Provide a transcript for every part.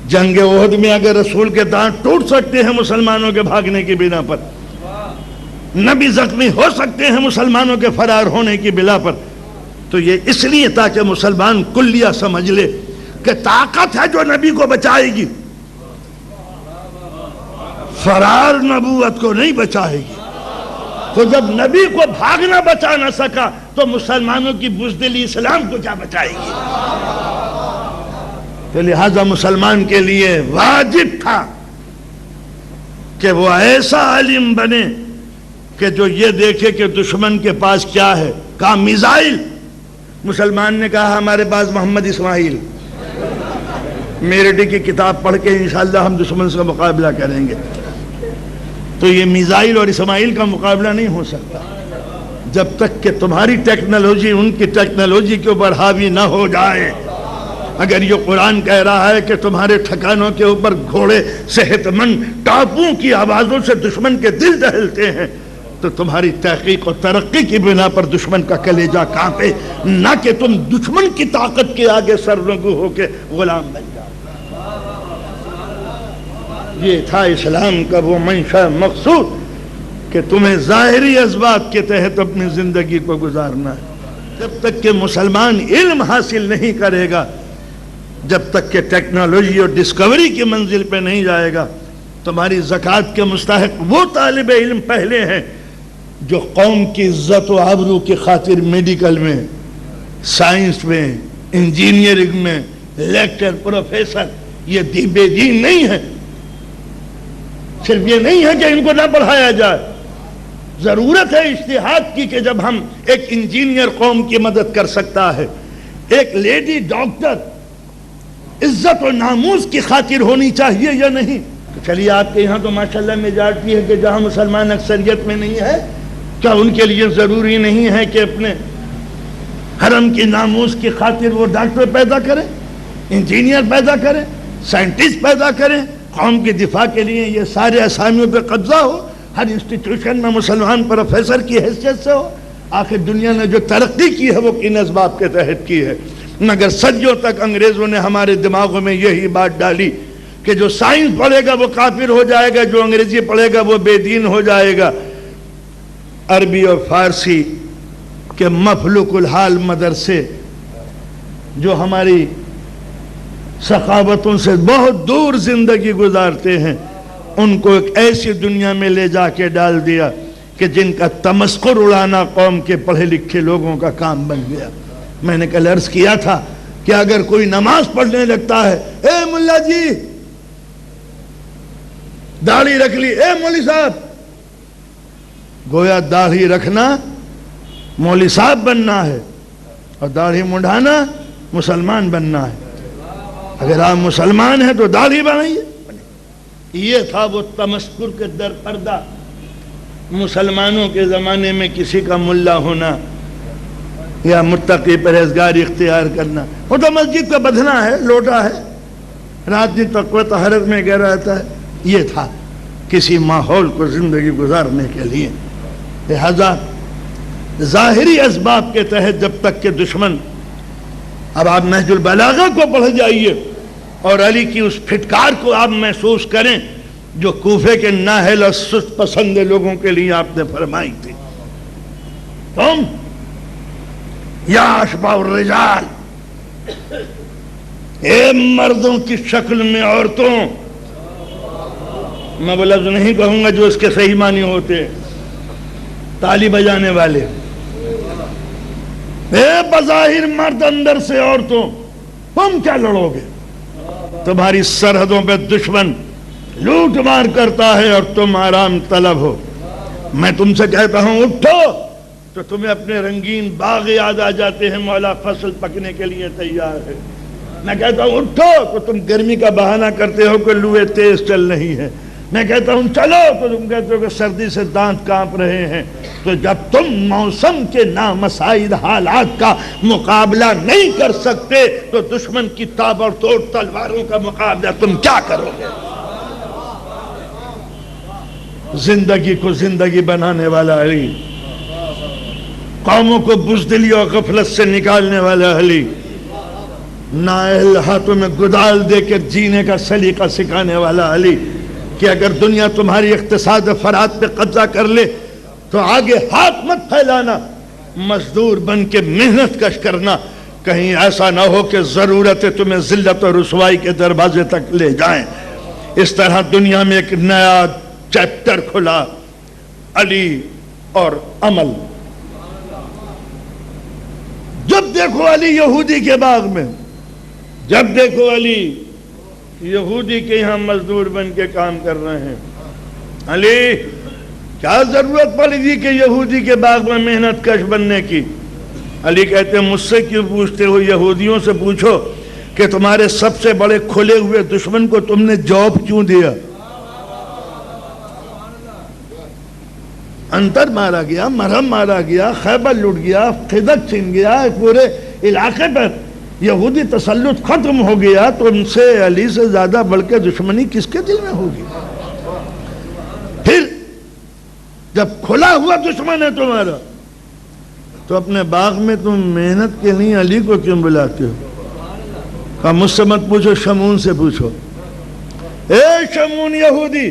جنگ احد میں اگر رسول کے دانت ٹوٹ سکتے ہیں مسلمانوں کے بھاگنے کی بنا پر، نبی زخمی ہو سکتے ہیں مسلمانوں کے فرار ہونے کی بنا پر، تو یہ اس لیے تاکہ مسلمان کلیہ سمجھ لے کہ طاقت ہے جو نبی کو بچائے گی، فرار نبوت کو نہیں بچائے گی۔ تو جب نبی کو بھاگنا بچا نہ سکا تو مسلمانوں کی بزدلی اسلام کو کیا بچائے گی؟ تو لہذا مسلمان کے لیے واجب تھا کہ وہ ایسا عالم بنے کہ جو یہ دیکھے کہ دشمن کے پاس کیا ہے۔ کہا میزائل، مسلمان نے کہا ہمارے پاس محمد اسماعیل، میرٹی کی کتاب پڑھ کے انشاءاللہ ہم دشمن سے مقابلہ کریں گے۔ تو یہ میزائل اور اسماعیل کا مقابلہ نہیں ہو سکتا جب تک کہ تمہاری ٹیکنالوجی ان کی ٹیکنالوجی کے اوپر حاوی نہ ہو جائے۔ اگر یہ قرآن کہہ رہا ہے کہ تمہارے ٹھکانوں کے اوپر گھوڑے صحت مند ٹاپوں کی آوازوں سے دشمن کے دل دہلتے ہیں، تو تمہاری تحقیق اور ترقی کی بنا پر دشمن کا کلیجہ کانپے، نہ کہ تم دشمن کی طاقت کے آگے سرنگو ہو کے غلام بن جاؤ۔ یہ تھا اسلام کا وہ منشا مقصود کہ تمہیں ظاہری اسباب کے تحت اپنی زندگی کو گزارنا ہے۔ جب تک کہ مسلمان علم حاصل نہیں کرے گا، جب تک کہ ٹیکنالوجی اور ڈسکوری کی منزل پہ نہیں جائے گا، تمہاری زکوٰۃ کے مستحق وہ طالب علم پہلے ہیں جو قوم کی عزت و آبرو کی خاطر میڈیکل میں، سائنس میں، انجینئرنگ میں لیکچر پروفیسر یہ بے دین نہیں ہے۔ صرف یہ نہیں ہے کہ ان کو نہ پڑھایا جائے، ضرورت ہے اجتہاد کی کہ جب ہم ایک انجینئر قوم کی مدد کر سکتا ہے، ایک لیڈی ڈاکٹر عزت و ناموس کی خاطر ہونی چاہیے یا نہیں؟ چلیے آپ کے یہاں تو ماشاءاللہ میجارٹی ہے کہ جہاں مسلمان اکثریت میں نہیں ہے، کیا ان کے لیے ضروری نہیں ہے کہ اپنے حرم کی ناموس کی خاطر وہ ڈاکٹر پیدا کریں، انجینئر پیدا کریں، سائنٹسٹ پیدا کریں، قوم کے دفاع کے لیے یہ سارے اسامیوں پہ قبضہ ہو، ہر انسٹیٹیوشن میں مسلمان پروفیسر کی حیثیت سے ہو؟ آخر دنیا نے جو ترقی کی ہے وہ کن اسباب کے تحت کی ہے؟ مگر صدیوں تک انگریزوں نے ہمارے دماغوں میں یہی بات ڈالی کہ جو سائنس پڑھے گا وہ کافر ہو جائے گا، جو انگریزی پڑھے گا وہ بے دین ہو جائے گا۔ عربی اور فارسی کے مفلوق الحال مدرسے جو ہماری ثقافتوں سے بہت دور زندگی گزارتے ہیں، ان کو ایک ایسی دنیا میں لے جا کے ڈال دیا کہ جن کا تمسخر اڑانا قوم کے پڑھے لکھے لوگوں کا کام بن گیا۔ میں نے کل عرض کیا تھا کہ اگر کوئی نماز پڑھنے لگتا ہے، اے ملا جی داڑھی رکھ لی، اے مولوی صاحب، گویا داڑھی رکھنا مولوی صاحب بننا ہے اور داڑھی مڈھانا مسلمان بننا ہے۔ اگر آپ مسلمان ہیں تو داڑھی بنائیے۔ یہ تھا وہ تمسخر کے در پردہ مسلمانوں کے زمانے میں کسی کا ملا ہونا یا متقی پرہیزگار اختیار کرنا۔ وہ تو مسجد کا بدھنا ہے، لوٹا ہے، رات دن تقوی طہارت میں گیا رہتا ہے۔ یہ تھا کسی ماحول کو زندگی گزارنے کے لیے۔ لہذا ظاہری اسباب کے تحت جب تک کہ دشمن، اب آپ نہج البلاغہ کو پڑھ جائیے اور علی کی اس پھٹکار کو آپ محسوس کریں جو کوفے کے نااہل اور سست پسند لوگوں کے لیے آپ نے فرمائی تھی۔ تم یا اشباح الرجال، اے مردوں کی شکل میں عورتوں، میں وہ لفظ نہیں کہوں گا جو اس کے صحیح معنی ہوتے، تالی بجانے والے، اے بظاہر مرد اندر سے عورتوں، تم کیا لڑو گے؟ تمہاری سرحدوں پہ دشمن لوٹ مار کرتا ہے اور تم آرام طلب ہو۔ میں تم سے کہتا ہوں اٹھو تو تمہیں اپنے رنگین باغ یاد آ جاتے ہیں، مولا فصل پکنے کے لیے تیار ہے۔ میں کہتا ہوں اٹھو تو تم گرمی کا بہانہ کرتے ہو کہ لوہے تیز چل رہی ہے۔ میں کہتا ہوں چلو تو تم کہتے ہو کہ سردی سے دانت کانپ رہے ہیں۔ تو جب تم موسم کے نامساعد حالات کا مقابلہ نہیں کر سکتے تو دشمن کی تابڑ توڑ تلواروں کا مقابلہ تم کیا کرو گے؟ زندگی کو زندگی بنانے والا علی، قوموں کو بزدلی اور غفلت سے نکالنے والا علی، نائل ہاتھوں میں گدال دے کے جینے کا سلیقہ سکھانے والا علی، کہ اگر دنیا تمہاری اقتصاد فرات پہ قبضہ کر لے تو آگے ہاتھ مت پھیلانا، مزدور بن کے محنت کش کرنا، کہیں ایسا نہ ہو کہ ضرورتیں تمہیں ذلت اور رسوائی کے دروازے تک لے جائیں۔ اس طرح دنیا میں ایک نیا چیپٹر کھلا، علی اور عمل۔ جب دیکھو علی یہودی کے باغ میں، جب دیکھو علی یہودی کے یہاں مزدور بن کے کام کر رہے ہیں۔ علی کیا ضرورت پڑی تھی کہ یہودی کے باغ میں محنت کش بننے کی؟ علی کہتے ہیں مجھ سے کیوں پوچھتے ہو، یہودیوں سے پوچھو کہ تمہارے سب سے بڑے کھلے ہوئے دشمن کو تم نے جاب کیوں دیا؟ انتر مارا گیا، مرہم مارا گیا، خیبر لٹ گیا، خدق چھن گیا، پورے علاقے پر یہودی تسلط ختم ہو گیا، تو ان سے علی سے زیادہ بڑھ کے دشمنی کس کے دل میں ہوگی؟ پھر جب کھلا ہوا دشمن ہے تمہارا تو اپنے باغ میں تم محنت کے لیے علی کو کیوں بلاتے ہو؟ کہا مجھ سے مت پوچھو، شمون سے پوچھو۔ اے شمون یہودی،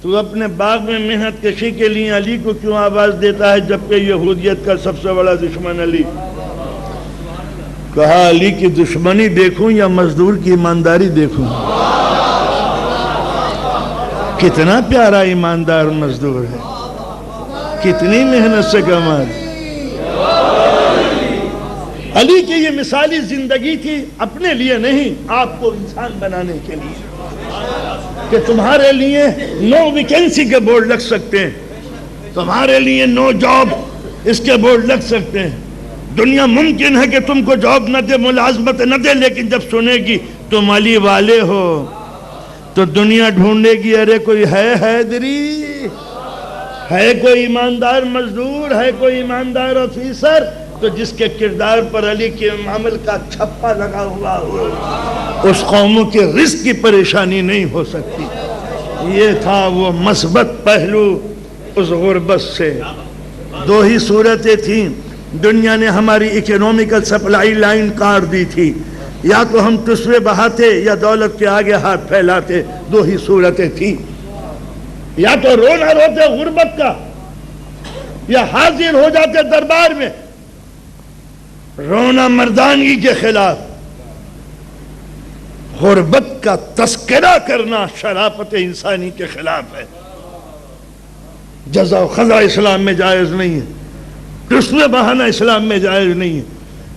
تو اپنے باغ میں محنت کشی کے لیے علی کو کیوں آواز دیتا ہے جبکہ یہودیت کا سب سے بڑا دشمن علی؟ کہا علی کی دشمنی دیکھوں یا مزدور کی ایمانداری دیکھوں؟ کتنا پیارا ایماندار مزدور ہے، کتنی محنت سے کما ہے۔ علی کی یہ مثالی زندگی تھی، اپنے لیے نہیں، آپ کو انسان بنانے کے لیے، کہ تمہارے لیے نو ویکینسی کے بورڈ لگ سکتے ہیں، تمہارے لیے نو جاب اس کے بورڈ لگ سکتے ہیں۔ دنیا ممکن ہے کہ تم کو جاب نہ دے، ملازمت نہ دے، لیکن جب سنے گی تم علی والے ہو تو دنیا ڈھونڈے گی، ارے کوئی ہے حیدری، ہے کوئی ایماندار مزدور، ہے کوئی ایماندار آفیسر، تو جس کے کردار پر علی کے عمل کا چھپا لگا ہوا ہو، اس قوموں کے رزق کی پریشانی نہیں ہو سکتی۔ یہ تھا وہ مثبت پہلو اس غربت سے۔ دو ہی صورتیں تھیں، دنیا نے ہماری اکنومیکل سپلائی لائن کاٹ دی تھی، یا تو ہم تسوے بہاتے یا دولت کے آگے ہاتھ پھیلاتے، دو ہی صورتیں تھیں۔ یا تو رونا روتے غربت کا، یا حاضر ہو جاتے دربار میں رونا مردانگی کے خلاف۔ غربت کا تذکرہ کرنا شرافت انسانی کے خلاف ہے۔ جزا و خضا اسلام میں جائز نہیں ہے، تسوے بہانا اسلام میں جائز نہیں ہے،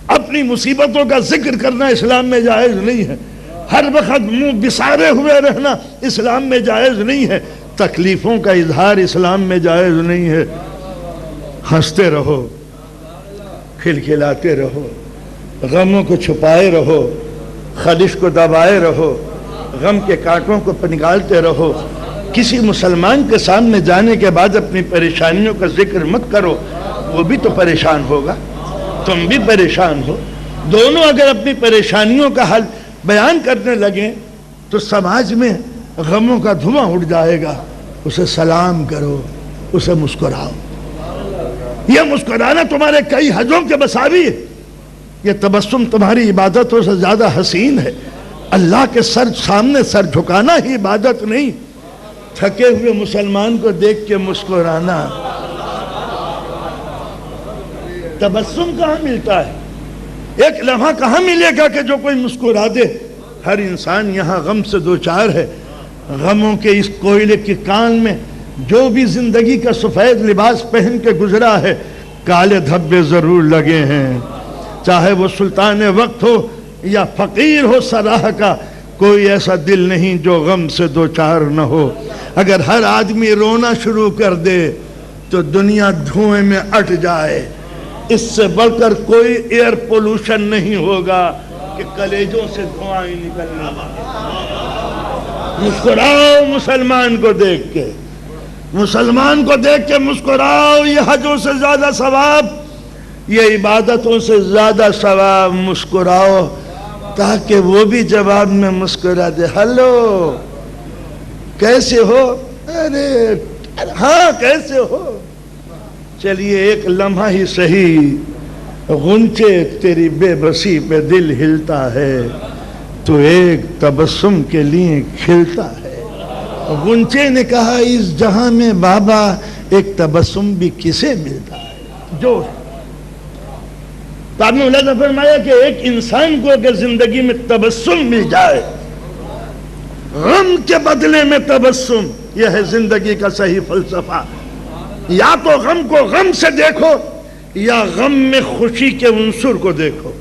اپنی مصیبتوں کا ذکر کرنا اسلام میں جائز نہیں ہے، ہر وقت منہ بسارے ہوئے رہنا اسلام میں جائز نہیں ہے، تکلیفوں کا اظہار اسلام میں جائز نہیں ہے۔ ہنستے رہو، کھلکھلاتے رہو، غموں کو چھپائے رہو، خلش کو دبائے رہو، غم کے کانٹوں کو نکالتے رہو۔ کسی مسلمان کے سامنے جانے کے بعد اپنی پریشانیوں کا ذکر مت کرو، وہ بھی تو پریشان ہوگا، تم بھی پریشان ہو۔ دونوں اگر اپنی پریشانیوں کا حل بیان کرنے لگیں تو سماج میں غموں کا دھواں اٹھ جائے گا۔ اسے سلام کرو، اسے مسکراؤ۔ یہ مسکرانا تمہارے کئی حجوں کے مساوی ہے، یہ تبسم تمہاری عبادتوں سے زیادہ حسین ہے۔ اللہ کے سامنے سر جھکانا ہی عبادت نہیں، تھکے ہوئے مسلمان کو دیکھ کے مسکرانا۔ تبسم کہاں ملتا ہے؟ ایک لمحہ کہاں ملے گا کہ جو کوئی مسکرا دے؟ ہر انسان یہاں غم سے دوچار ہے۔ غموں کے اس کوئلے کی کان میں جو بھی زندگی کا سفید لباس پہن کے گزرا ہے، کالے دھبے ضرور لگے ہیں۔ چاہے وہ سلطان وقت ہو یا فقیر ہو سراہ کا، کوئی ایسا دل نہیں جو غم سے دوچار نہ ہو۔ اگر ہر آدمی رونا شروع کر دے تو دنیا دھوئیں میں اٹ جائے۔ اس سے بڑھ کر کوئی ایئر پولوشن نہیں ہوگا کہ کلیجوں سے دھواں نکلنا۔ مسکراؤ مسلمان کو دیکھ کے، مسلمان کو دیکھ کے مسکراؤ۔ یہ حجوں سے زیادہ ثواب، یہ عبادتوں سے زیادہ ثواب۔ مسکراؤ تاکہ وہ بھی جواب میں مسکرا دے، ہلو کیسے ہو؟ ارے ہاں کیسے ہو؟ چلیے ایک لمحہ ہی صحیح غنچے تیری بے بسی پہ دل ہلتا ہے، تو ایک تبسم کے لیے کھلتا ہے۔ غنچے نے کہا اس جہاں میں بابا ایک تبسم بھی کسے ملتا ہے؟ جو تو آپ نے ملاحظہ فرمایا کہ ایک انسان کو اگر زندگی میں تبسم مل جائے، غم کے بدلے میں تبسم، یہ ہے زندگی کا صحیح فلسفہ۔ یا تو غم کو غم سے دیکھو، یا غم میں خوشی کے عنصر کو دیکھو۔